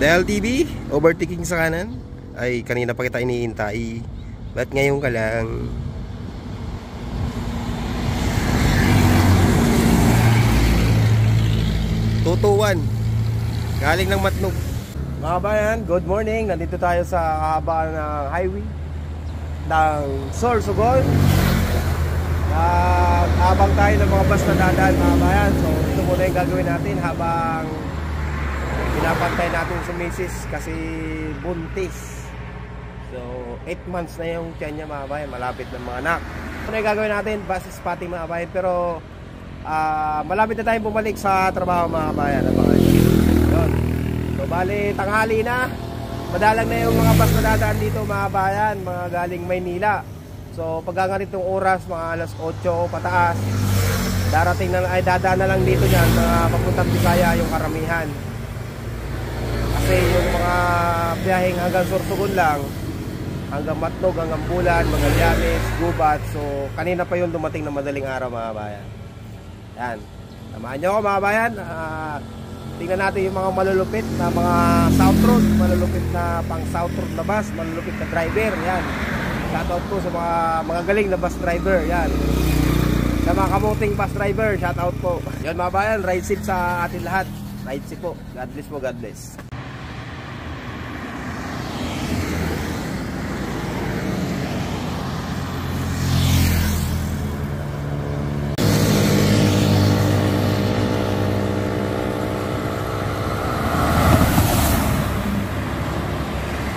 LTV, overtaking sa kanan. Ay, kanina pa kita iniintay. Ba't ngayon ka lang? Tutuwan. Galing ng Matnog. Mga bayan, good morning. Nandito tayo sa haba ng highway ng Sorsogon. Habang tayo ng mga bus na dadaan, mga bayan. So, ito muna yung gagawin natin habang pinapantay natin si Mrs. kasi buntis. So 8 months na yung tiyan niya, mga bayan. Malapit ng mga anak. Ito na yung gagawin natin, bus spotting, mga bayan. Pero malapit na tayong bumalik sa trabaho, mga bayan. Yun. So bali tanghali na. Madalang na yung mga bus na dadaan dito, mga bayan, mga galing Maynila. So pagka ganitong oras, mga alas 8 pataas, darating na, ay dadaan na lang dito niyan mga papuntang Bisaya yung karamihan. Kasi yung mga biyaheng hanggang Sorsogon lang, hanggang Matnog, hanggang Bulan, Magallanes, Gubat. So kanina pa yun dumating na madaling araw, mga bayan. Yan, samahan nyo ako, mga bayan. Tingnan natin yung mga malulupit na mga South Road, malulupit na pang South Road na bus, malulupit na driver. Yan, shoutout po sa mga galing na bus driver. Yan, sa mga kamuting bus driver, shoutout po. Yan, mga bayan, ride safe sa atin lahat. Ride safe po. God bless po, God bless.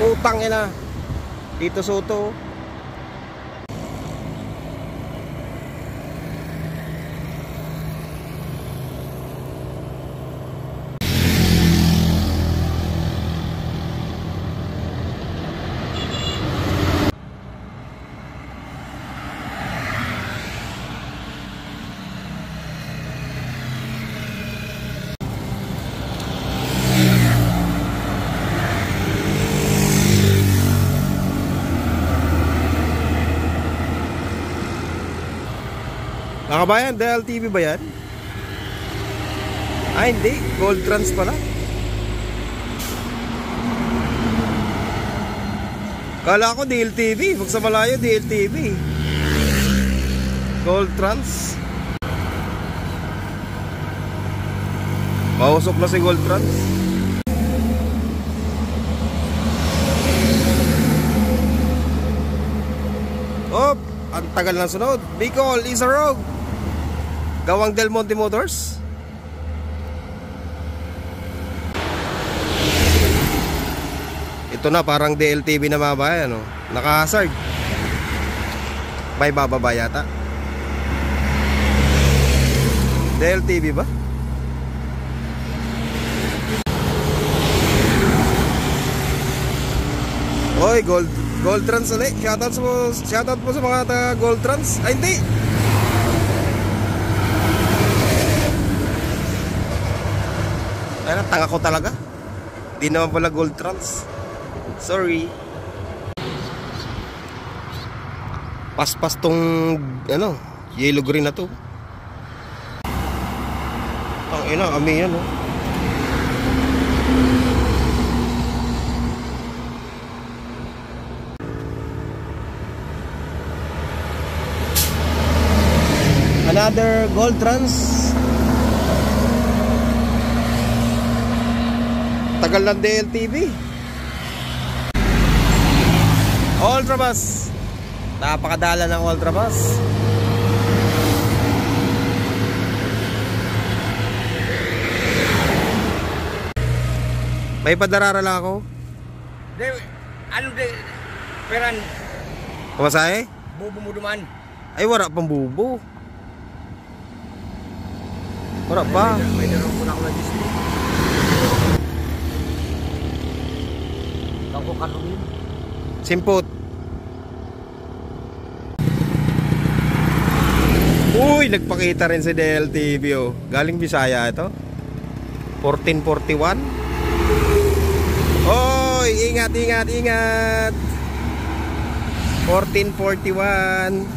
Utang ina dito Soto. Mga kabayan, DLTV ba yan? Ay hindi, Gold Trans pala. Kala ko DLTV, magsamalayo DLTV. Gold Trans. Mausok na si Gold Trans. Oh, ang tagal ng sunod. Bicol, Isa Road, Gawang Del Monte Motors. Ito na parang DLTV na, mga bayan, no? Naka-hazard. May bababa yata. DLTV ba? Oy, Gold Trans ulit. Shoutout po sa mga taga Gold Trans. Ay hindi, ay, tanga ko talaga. Di naman pala Gold Trans. Sorry. Paspas tong ano, yellow green na to. Ang ina, ami yan, oh. Another Gold Trans. Tagal ng DLTV. Ultrabus. Napakadala ng Ultrabus. May padarara lang ako. Ano de peran? Kumasahe? Bubo mo duman. Ay, wala pang bubo. Wala pa. May darong ko na ako ng display. Ako kanunin. Simpot. Uy, nagpakita rin si DLTV, oh. Galing Bisaya ito. 1441. Oy, ingat, ingat, ingat. 1441.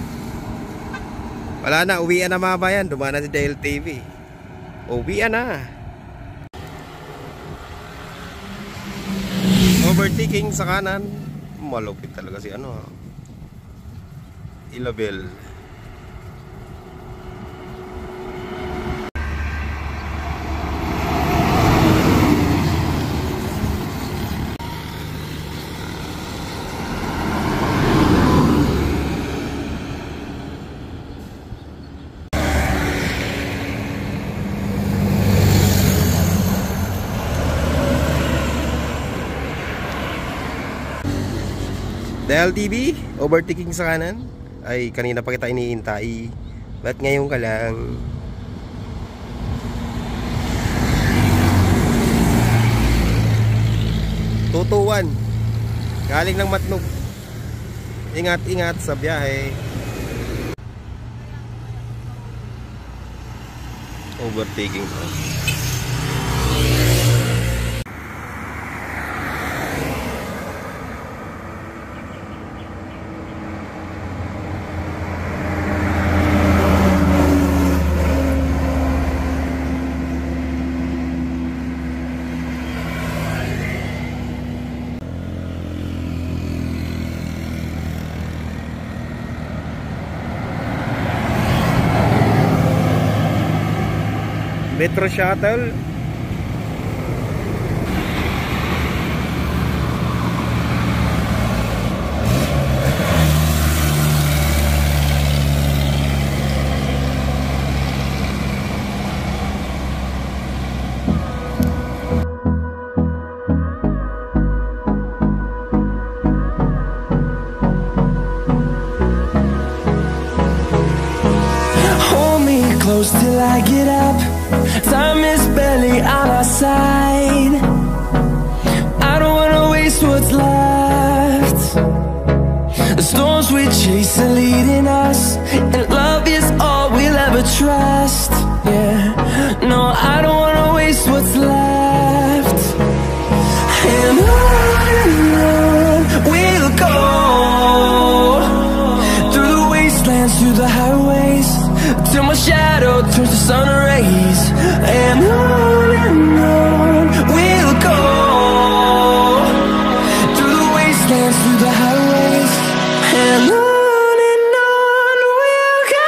Wala na, uwian na, mga bayan. Dumaan na si DLTV. Uwian na. overtaking sa kanan. Malupit talaga si ano, Ilabel. Dahil TV, overtaking sa kanan. Ay, kanina pa kita iniintay. Ba't ngayon ka lang? Tutuwan. Galing ng Matnog. Ingat-ingat sa biyahe. Overtaking pa. Metro Shuttle. Hold me close till I get up. Time is barely on our side. I don't wanna waste what's left. The storms we chase are leading us, and love is all we'll ever trust. Yeah, no, I don't wanna waste what's left. And on we'll go, through the wastelands, through the highways, till my shadow turns to sun rays. And on we'll go, through the wastelands, through the highways, and on we'll go.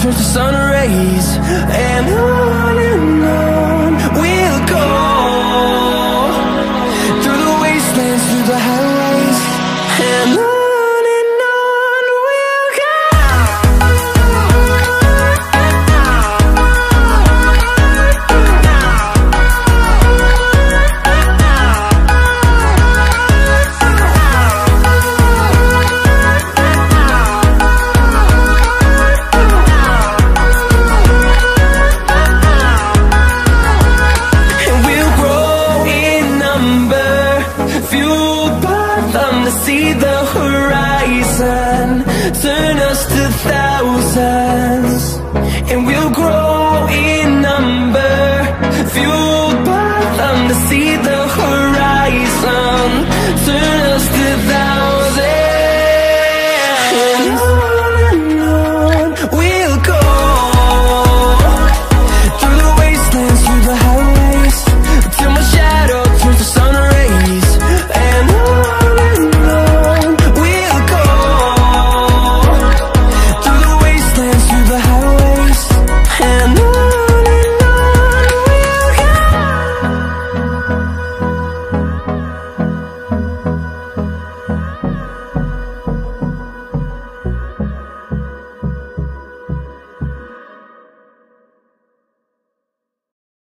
Turns to sun rays, and on we'll go, through the wastelands, through the highways, and on we'll go. See the horizon turn us to thousands, and we'll grow